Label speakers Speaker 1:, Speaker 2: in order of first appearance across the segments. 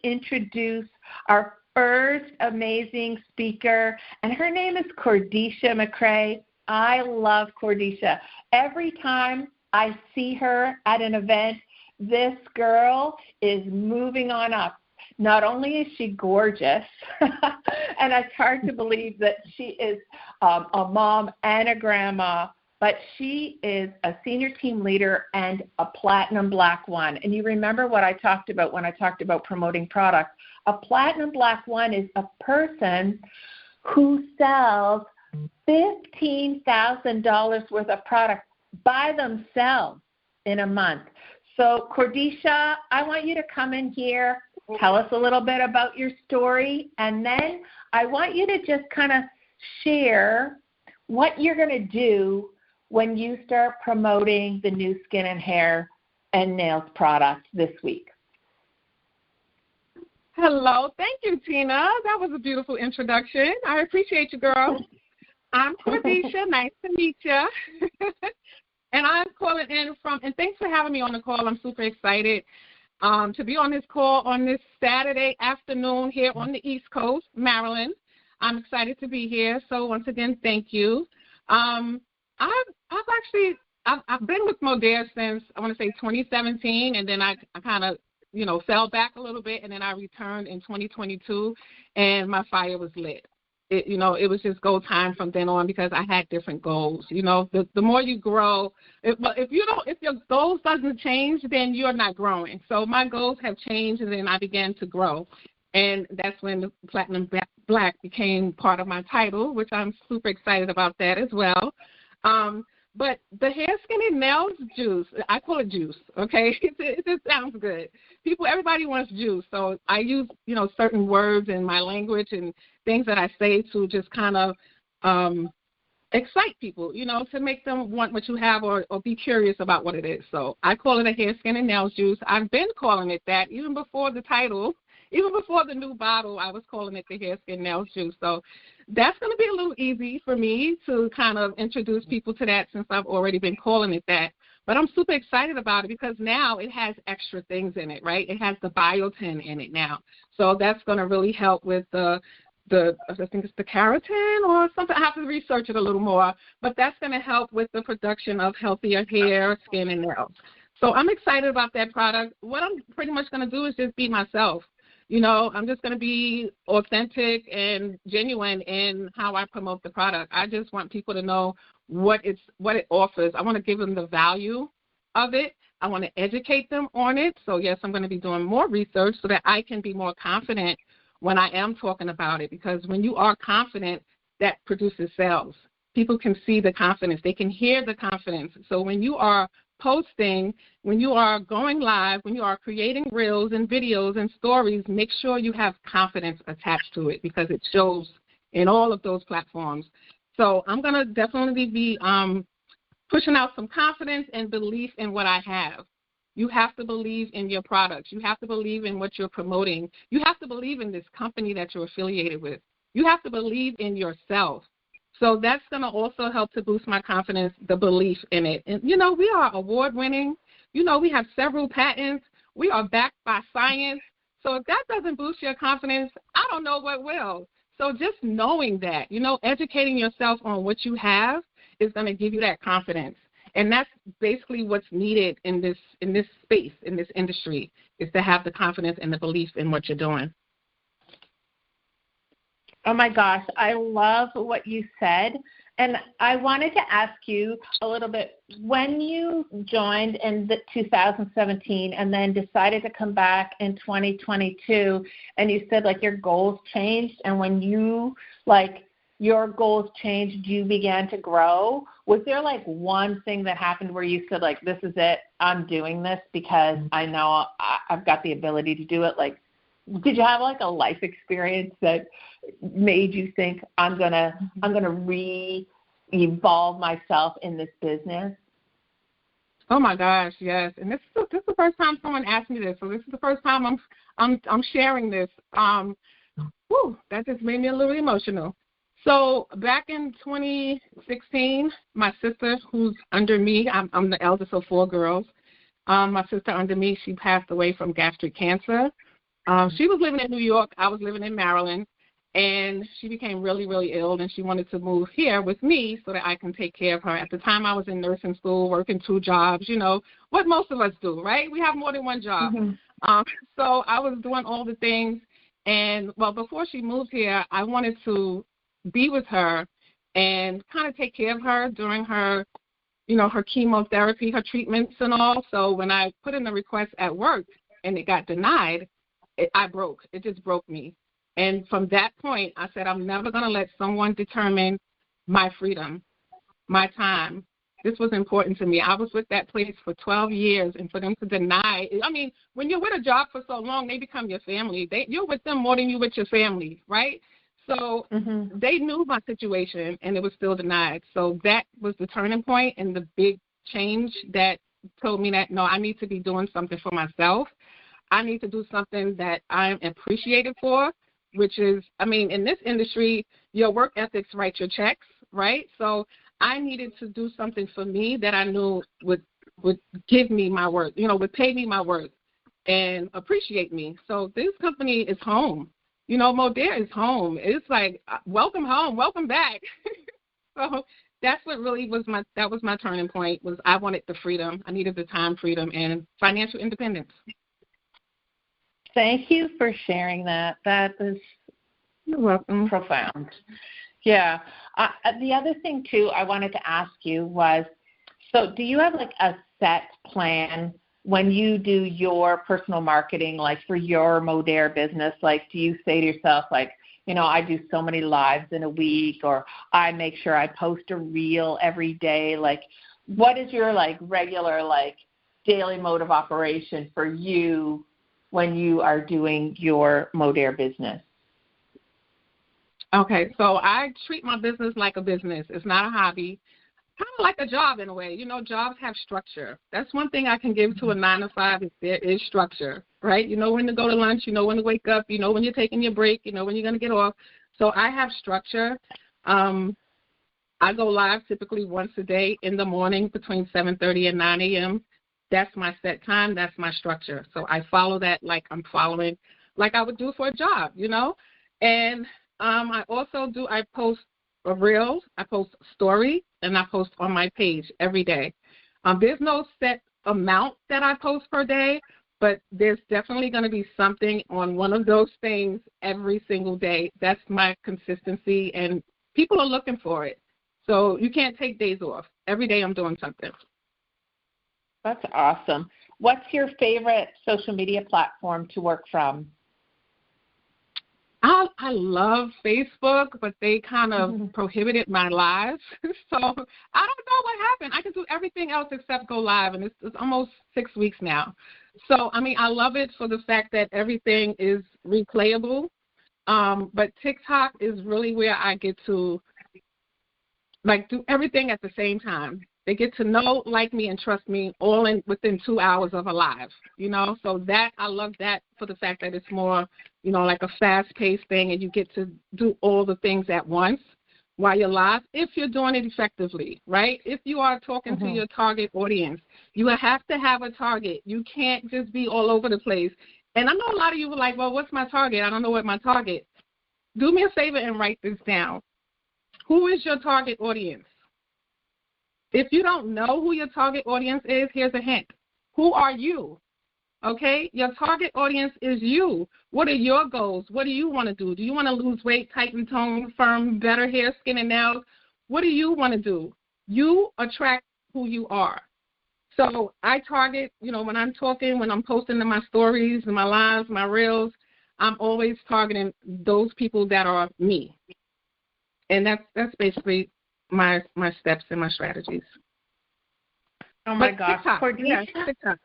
Speaker 1: introduce our first amazing speaker, and her name is Cordesha Mcrae. I love Cordesha. Every time I see her at an event, this girl is moving on up. Not only is she gorgeous, and it's hard to believe that she is a mom and a grandma, but she is a senior team leader and a Platinum Black One. And you remember what I talked about when I talked about promoting products. A Platinum Black One is a person who sells $15,000 worth of product by themselves in a month. So, Cordesha, I want you to come in here, tell us a little bit about your story, and then I want you to just kind of share what you're going to do when you start promoting the new skin and hair and nails product this week.
Speaker 2: Hello. Thank you, Tina. That was a beautiful introduction. I appreciate you, girl. I'm Cordesha. Nice to meet you. And I'm calling in and thanks for having me on the call. I'm super excited to be on this call on this Saturday afternoon here on the East Coast, Maryland. I'm excited to be here. So once again, thank you. I've been with Modere since, I want to say 2017, and then I kind of, fell back a little bit, and then I returned in 2022, and my fire was lit. It was just go time from then on because I had different goals. The more you grow, if your goals doesn't change, then you're not growing. So my goals have changed, and then I began to grow. And that's when the Platinum Black became part of my title, which I'm super excited about that as well. But the hair, skin, and nails juice, I call it juice, okay? It just sounds good. Everybody wants juice, so I use, certain words in my language and things that I say to just kind of excite people, to make them want what you have or be curious about what it is. So I call it a hair, skin, and nails juice. I've been calling it that even before the title. Even before the new bottle, I was calling it the hair, skin, nails juice. So that's going to be a little easy for me to kind of introduce people to that since I've already been calling it that. But I'm super excited about it because now it has extra things in it, right? It has the biotin in it now. So that's going to really help with I think it's the keratin or something. I have to research it a little more. But that's going to help with the production of healthier hair, skin, and nails. So I'm excited about that product. What I'm pretty much going to do is just be myself. I'm just going to be authentic and genuine in how I promote the product. I just want people to know what it offers. I want to give them the value of it. I want to educate them on it. So, yes, I'm going to be doing more research so that I can be more confident when I am talking about it, because when you are confident, that produces sales. People can see the confidence. They can hear the confidence. So when you are posting, when you are going live, when you are creating reels and videos and stories, make sure you have confidence attached to it because it shows in all of those platforms. So I'm going to definitely be pushing out some confidence and belief in what I have. You have to believe in your products. You have to believe in what you're promoting. You have to believe in this company that you're affiliated with. You have to believe in yourself. So that's going to also help to boost my confidence, the belief in it. And, we are award-winning. We have several patents. We are backed by science. So if that doesn't boost your confidence, I don't know what will. So just knowing that, educating yourself on what you have is going to give you that confidence. And that's basically what's needed in this space, in this industry, is to have the confidence and the belief in what you're doing.
Speaker 1: Oh, my gosh, I love what you said. And I wanted to ask you a little bit, when you joined in 2017 and then decided to come back in 2022, and you said, your goals changed, and when your goals changed, you began to grow. Was there, one thing that happened where you said, this is it, I'm doing this because I know I've got the ability to do it? Did you have a life experience that made you think I'm gonna re-evolve myself in this business?
Speaker 2: Oh my gosh, yes. And this is the first time someone asked me this. So this is the first time I'm sharing this. That just made me a little emotional. So back in 2016, my sister, who's under me, I'm the eldest of 4 girls. My sister under me, she passed away from gastric cancer. She was living in New York. I was living in Maryland. And she became really, really ill, and she wanted to move here with me so that I can take care of her. At the time, I was in nursing school, working 2 jobs, what most of us do, right? We have more than one job. So I was doing all the things. And, well, before she moved here, I wanted to be with her and kind of take care of her during her, her chemotherapy, her treatments and all. So when I put in the request at work and it got denied, I broke. It just broke me. And from that point, I said, I'm never going to let someone determine my freedom, my time. This was important to me. I was with that place for 12 years, and for them to deny, when you're with a job for so long, they become your family. You're with them more than you're with your family, right? So they knew my situation, and it was still denied. So that was the turning point and the big change that told me that, no, I need to be doing something for myself. I need to do something that I'm appreciated for, which is, in this industry, your work ethics write your checks, right? So I needed to do something for me that I knew would give me my worth, would pay me my worth and appreciate me. So this company is home. Modere is home. It's like, welcome home, welcome back. So that's what really was my turning point, was I wanted the freedom. I needed the time freedom and financial independence.
Speaker 1: Thank you for sharing that. That is
Speaker 2: You're welcome.
Speaker 1: Profound. Yeah. The other thing, too, I wanted to ask you was, so do you have like a set plan when you do your personal marketing, like for your Modere business? Like, do you say to yourself, like, I do so many lives in a week, or I make sure I post a reel every day? Like, what is your like regular, like daily mode of operation for you when you are doing your Modere business?
Speaker 2: Okay, so I treat my business like a business. It's not a hobby, kind of like a job in a way. Jobs have structure. That's one thing I can give to a 9-to-5 is there is structure, right? You know when to go to lunch, you know when to wake up, you know when you're taking your break, you know when you're going to get off. So I have structure. I go live typically once a day in the morning between 7:30 and 9 a.m. That's my set time. That's my structure. So I follow that like I'm following, like I would do for a job, And I also I post a reel, I post a story, and I post on my page every day. There's no set amount that I post per day, but there's definitely going to be something on one of those things every single day. That's my consistency, and people are looking for it. So you can't take days off. Every day I'm doing something.
Speaker 1: That's awesome. What's your favorite social media platform to work from?
Speaker 2: I love Facebook, but they kind of prohibited my lives. So I don't know what happened. I can do everything else except go live, and it's almost 6 weeks now. So, I love it for the fact that everything is replayable. But TikTok is really where I get to, do everything at the same time. They get to know, like me, and trust me all within 2 hours of a live, So that, I love that for the fact that it's more, like a fast-paced thing, and you get to do all the things at once while you're live, if you're doing it effectively, right? If you are talking to your target audience, you have to have a target. You can't just be all over the place. And I know a lot of you were like, well, what's my target? I don't know what my target. Do me a favor and write this down. Who is your target audience? If you don't know who your target audience is, here's a hint. Who are you? Okay? Your target audience is you. What are your goals? What do you want to do? Do you want to lose weight, tighten tone, firm, better hair, skin, and nails? What do you want to do? You attract who you are. So I target, when I'm talking, when I'm posting in my stories, my lives, my reels, I'm always targeting those people that are me. And that's basically my steps and my strategies.
Speaker 1: Oh my gosh, Cordesha,
Speaker 2: TikTok.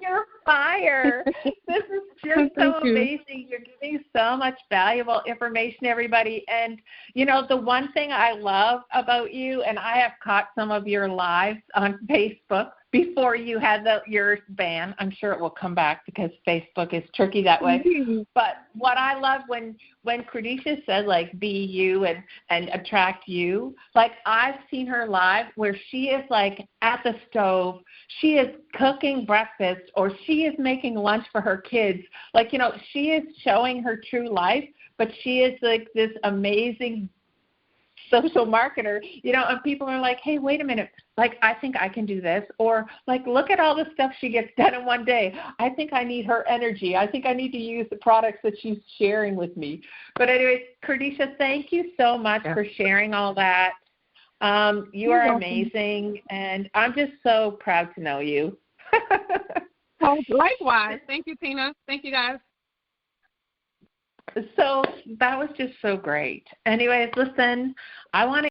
Speaker 1: You're fire. This is just so amazing. You're giving so much valuable information, everybody. And, the one thing I love about you, and I have caught some of your lives on Facebook, before you had your ban. I'm sure it will come back because Facebook is tricky that way.
Speaker 2: Mm-hmm.
Speaker 1: But what I love when Cordesha said, like, be you and attract you, like, I've seen her live where she is, like, at the stove. She is cooking breakfast or she is making lunch for her kids. Like, she is showing her true life, but she is, like, this amazing social marketer, and people are like, hey, wait a minute, like, I think I can do this, or like, look at all the stuff she gets done in one day. I think I need her energy. I think I need to use the products that she's sharing with me. But anyways, Cordesha, thank you so much for sharing all that. You are amazing, and I'm just so proud to know you.
Speaker 2: Well, likewise. Thank you, Tina. Thank you, guys.
Speaker 1: So that was just so great. Anyways, listen, I want to